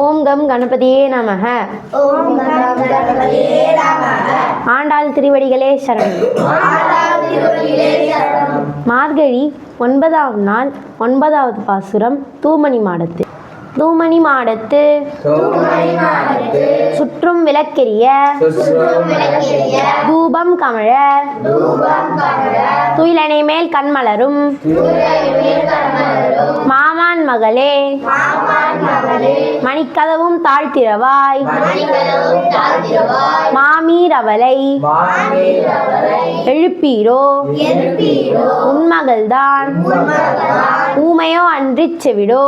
ஓம் come கணபதியே நமக. ஓம் come கணபதியே நமக. ஆண்டாள் திருவடிகளே சரணம். ஆண்டாள் திருவடிகளே சரணம். மார்கழி 9ஆம் நாள் 9வது பாசுரம். தூமணி மாடத்து. தூமணி மாடத்து சுற்றும் விளக்கெரிய தூபம் கமழ துயிலனை மேல் கண்மலரும் மாமான் மகளே மணிக்கதவும் தாழ்த்திரவாய் மாமீரவளை எழுப்பீரோ உன்மகள்தான் ஊமையோ அன்றிச் செவிடோ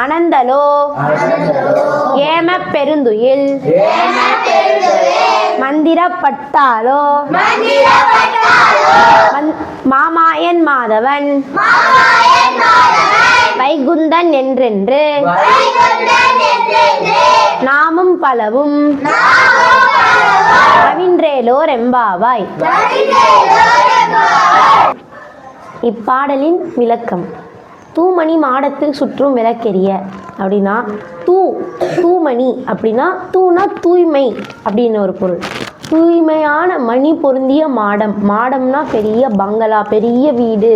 அனந்தலோ ஏம பெருந்துயில் மந்திரப்பட்டாலோ மாமாயன் மாதவன் வைகுந்தன் என்றென்று நாமும் பலவும் ரவின்றேலோ ரெம்பாவாய். இப்பாடலின் விளக்கம். தூமணி மாடத்து சுற்றும் விளக்கெரிய அப்படின்னா தூமணி அப்படின்னா தூணா தூய்மை அப்படின்னு ஒரு பொருள். தூய்மையான மணி பொருந்திய மாடம்னா பெரிய பங்களா, பெரிய வீடு.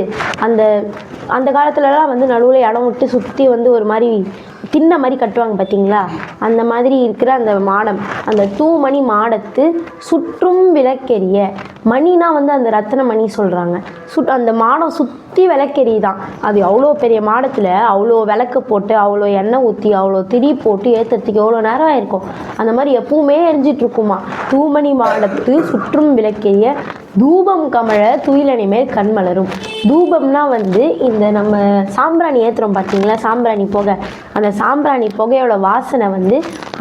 அந்த காலத்துலலாம் நடுவில் இடம் விட்டு சுற்றி ஒரு மாதிரி திண்ணை மாதிரி கட்டுவாங்க பார்த்தீங்களா, அந்த மாதிரி இருக்கிற அந்த மாடம். அந்த தூமணி மாடத்து சுற்றும் விளக்கெரிய. மணினா அந்த ரத்தின மணி சொல்கிறாங்க. அந்த மாடம் சுற்றி விளக்கெரியுதான். அது அவ்வளோ பெரிய மாடத்தில் அவ்வளோ விளக்கு போட்டு அவ்வளோ எண்ணெய் ஊற்றி அவ்வளோ திரி போட்டு ஏற்றுறதுக்கு எவ்வளோ நேரம் ஆயிருக்கும். அந்த மாதிரி எப்பவுமே எரிஞ்சிட்ருக்குமா. தூமணி மாடத்து சுற்றும் விளக்கெரிய தூபம் கமழ துயிலனை மேல் கண்மலரும். தூபம்னா இந்த நம்ம சாம்பிராணி ஏற்றுறோம் பார்த்தீங்களா, சாம்பிராணி புகை. அந்த சாம்பிராணி புகையோட வாசனை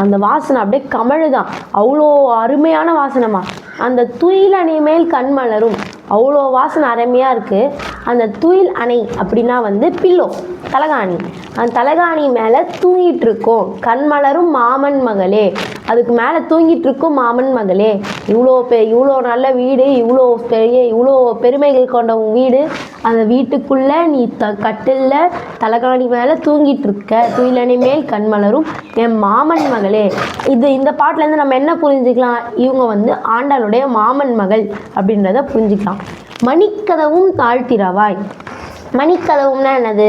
அந்த வாசனை அப்படியே கமழுதான். அவ்வளோ அருமையான வாசனைமா. அந்த துயில் அணை மேல் கண்மலரும், அவ்வளோ வாசனை அருமையாக இருக்குது. அந்த துயில் அணை அப்படின்னா பில்லோ, தலகாணி. அந்த தலகாணி மேலே தூங்கிட்டு இருக்கோம் கண்மலரும் மாமன் மகளே. அதுக்கு மேலே தூங்கிட்டு இருக்கோம் மாமன் மகளே. இவ்வளோ நல்ல வீடு, இவ்வளோ பெருமைகள் கொண்ட உன் வீடு. அந்த வீட்டுக்குள்ளே நீ கட்டிலில் தலகாணி மேலே தூங்கிட்டு இருக்க. துயிலணை மேல் கண்மலரும் என் மாமன் மகளே. இந்த பாட்டிலேருந்து நம்ம என்ன புரிஞ்சுக்கலாம்? இவங்க ஆண்டாளுடைய மாமன் மகள் அப்படின்றத புரிஞ்சுக்கலாம். மணிக்கதவும் தாழ்த்திரவாய். மணிக்கதவும்னா என்னது?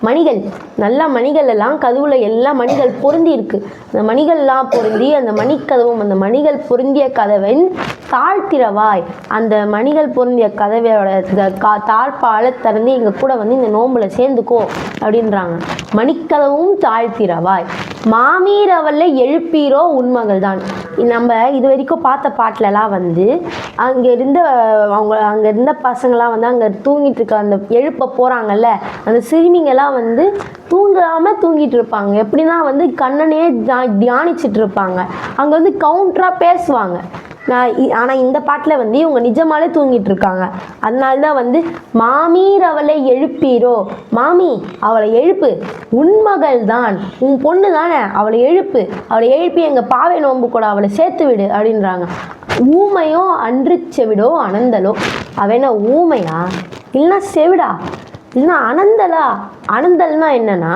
மணிகள், நல்ல மணிகள் எல்லாம் கதவுல எல்லா மணிகள் பொருந்தி இருக்கு. அந்த மணிகள்லாம் பொருந்தி அந்த மணிக்கதவும், அந்த மணிகள் பொருந்திய கதவன் தாழ்த்திரவாய். அந்த மணிகள் பொருந்திய கதவையோட தாழ்பால திறந்து எங்க கூட இந்த நோம்புல சேர்ந்துக்கோ அப்படின்றாங்க. மணிக்கதவும் தாழ்த்திரவாய் மாமீரவல்ல எழுப்பீரோ உன்மகள் தான். நம்ம இது வரைக்கும் பார்த்த பாட்டிலலாம் அங்கே இருந்த பசங்களாம் அங்கே தூங்கிட்டு இருக்க அந்த எழுப்ப போகிறாங்கல்ல, அந்த சிறுமிங்கெல்லாம் தூங்காமல் தூங்கிட்டு இருப்பாங்க. எப்படின்னா கண்ணனையே தியானிச்சுட்டு இருப்பாங்க. அங்கே கவுண்டராக பேசுவாங்க. ஆனால் இந்த பாட்டில் இவங்க நிஜமாலே தூங்கிட்டு இருக்காங்க. அதனால்தான் மாமீர் அவளை எழுப்பீரோ, மாமி அவளை எழுப்பு, உன்மகள் தான், உன் பொண்ணு தானே, அவளை எழுப்பி எங்கள் பாவை நோம்பு கூட அவளை சேர்த்து விடு அப்படின்றாங்க. ஊமையோ அன்று செவிடோ அனந்தலோ. அவன ஊமையா இல்லைன்னா செவிடா இல்லைன்னா அனந்தலா? அனந்தல்னா என்னன்னா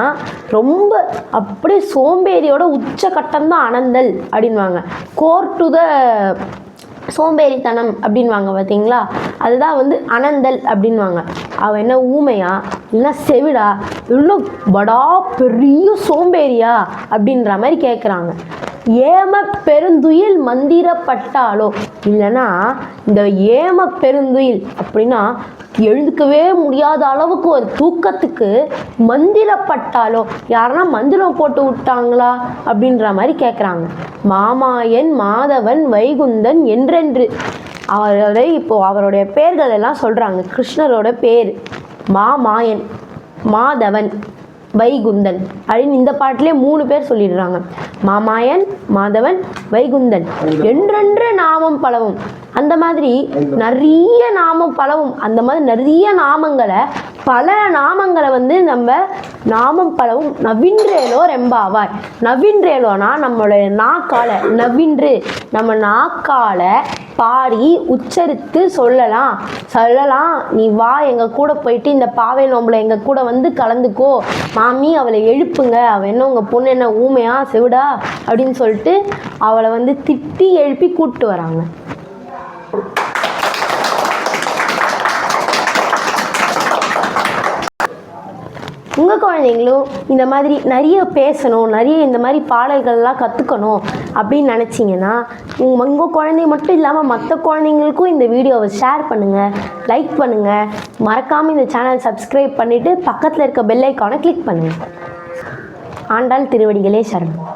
ரொம்ப அப்படியே சோம்பேறியோட உச்சகட்டம்தான் அனந்தல் அப்படின்வாங்க. கோர்ட்டு த சோம்பேறித்தனம் அப்படின்வாங்க பார்த்தீங்களா, அதுதான் அனந்தல் அப்படின்வாங்க. அவன் என்ன ஊமையா இல்லைன்னா செவிடா இல்லை படா பெரிய சோம்பேறியா அப்படின்ற மாதிரி கேட்குறாங்க. ஏம பெருந்துயில் மந்திரப்பட்டாலோ, இல்லைன்னா இந்த ஏம பெருந்துயில் அப்படின்னா எழுந்துக்கவே முடியாத அளவுக்கு ஒரு தூக்கத்துக்கு மந்திரப்பட்டாலோ, யாருன்னா மந்திரம் போட்டு விட்டாங்களா அப்படின்ற மாதிரி கேட்குறாங்க. மாமாயன் மாதவன் வைகுந்தன் என்றென்று அவருடைய பேர்கள் எல்லாம் சொல்கிறாங்க. கிருஷ்ணரோட பேர் மாமாயன், மாதவன், வைகுந்தன் அப்படின்னு இந்த பாட்டிலே 3 பேர் சொல்லிடுறாங்க. மாமாயன், மாதவன், வைகுந்தன். என்றென்று நாமம் பலவும். அந்த மாதிரி நிறைய நாமம் பலவும். அந்த மாதிரி நிறைய நாமங்களை பல நாமங்களை வந்து நம்ம நாமம் பலவும் நவின்றேலோ ரெம்பாவாய். நவின்றேலோனா நம்மளுடைய நாக்கால, நவின்று நம்ம நாக்கால பாடி உச்சரித்து சொல்லலாம். நீ வா எங்கள் கூட போயிட்டு இந்த பாவை நோம்பில் எங்கள் கூட வந்து கலந்துக்கோ மாமி, அவளை எழுப்புங்க, அவள் என்ன உங்கள் பொண்ணு என்ன ஊமையா செவிடா அப்படின்னு சொல்லிட்டு அவளை வந்து திட்டி எழுப்பி கூப்பிட்டு வராங்க. உங்கள் குழந்தைங்களும் இந்த மாதிரி நிறைய பேசணும், நிறைய இந்த மாதிரி பாடல்கள்லாம் கற்றுக்கணும் அப்படின்னு நினச்சிங்கன்னா உங்கள் குழந்தை மட்டும் இல்லாமல் மற்ற குழந்தைங்களுக்கும் இந்த வீடியோவை ஷேர் பண்ணுங்கள், லைக் பண்ணுங்கள், மறக்காமல் இந்த சேனல் சப்ஸ்கிரைப் பண்ணிவிட்டு பக்கத்தில் இருக்க பெல் ஐக்கானை கிளிக் பண்ணுங்கள். ஆண்டாள் திருவடிகளே சரணம்.